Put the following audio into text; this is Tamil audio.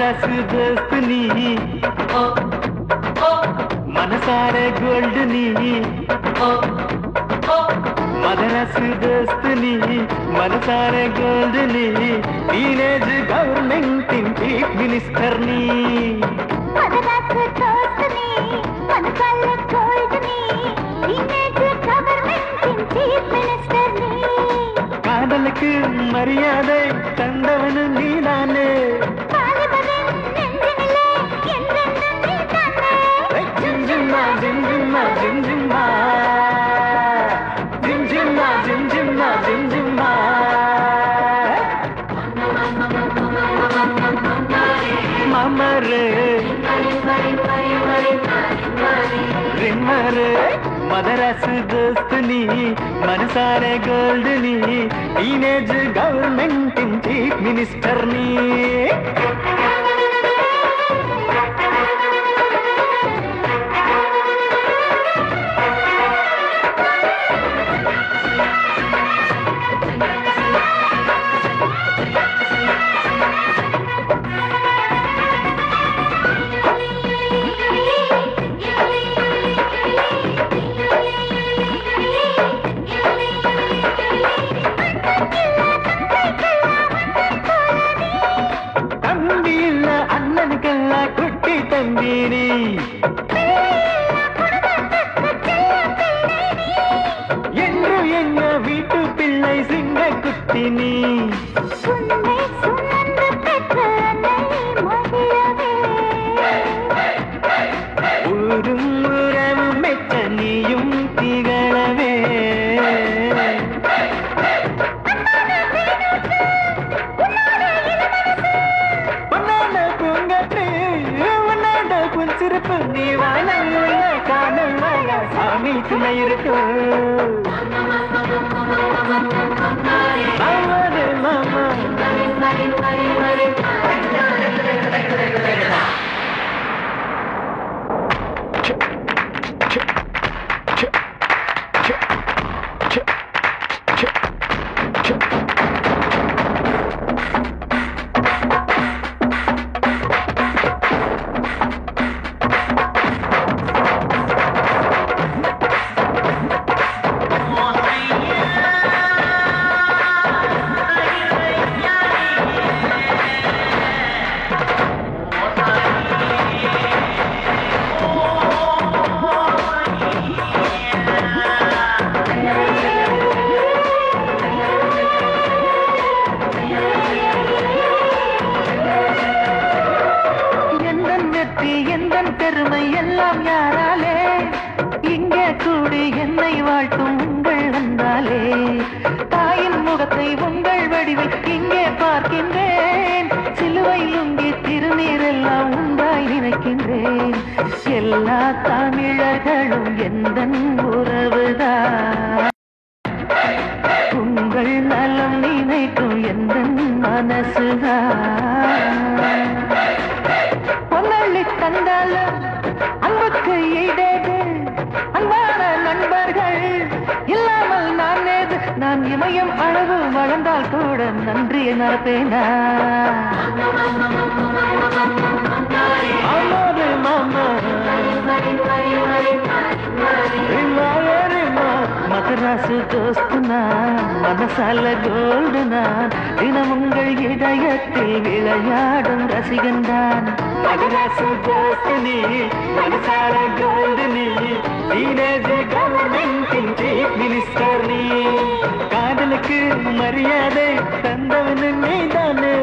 मदरास दोस्त नी मनसारे गोल्ड नी मदरास दोस्त नी मनसारे गोल्ड नी टीनेज गवर्नमेंट चीफ मिनिस्टर नी मदरास दोस्त नी मनसारे गोल्ड नी टीनेज गवर्नमेंट चीफ मिनिस्टर नी காதலுக்கு மரியாதை தந்தவனு நீதானே ஜிம்ஜிம்மா ஜிம்ஜிம்மா ஜிம்ஜிம்மா ஜிம்ஜிம்மா ஜிம்ஜிம்மா ஜிம்ஜிம்மா மமரே रिमरे मदरास दोस्त नी मनसारे गोल्ड नी टीनेज गवर्नमेंट चीफ मिनिस्टर नी குட்டி தம்பீரி என்று எங்க வீட்டு பிள்ளை சிங்க குட்டி நீ ஊரும் உறவும் மெச்ச நீயும் திகழவே சிறப்பு நீ வாழ காதல் வாழ சாமி துணை இருக்கு மாமா பெருமை எல்லாம் யாராலே இங்கே கூடி என்னை வாழ்த்தும் உங்கள் வந்தாலே தாயின் முகத்தை உங்கள் வடிவில் இங்கே பார்க்கின்றேன் சிலுவையில் உங்கே திருநீர் எல்லாம் உண்டாய் நினைக்கின்றேன் எல்லா தமிழர்களும் எந்தன் உறவுதான் உங்கள் நலம் நினைக்கும் எந்தன் மனசுதான் தந்தாலும் அன்புக்கு ஈடேது அன்பான நண்பர்கள் இல்லாமல் நான் ஏது நான் இமயம் அளவு வளர்ந்தால் கூட நன்றியை மறப்பேனா மாமா மதராசு दोस्त நான் மனசால கோல்டு நான் தினம் உங்கள் இதயத்தில் விளையாடும் ரசிகன் தான் மதராசு दोस्त நீ மனசால கோல்டு நீ டீனேஜ் கவர்மெண்ட் சீஃப் மினிஸ்டர் நீ காதலுக்கு மரியாதை தந்தவனு நீதானே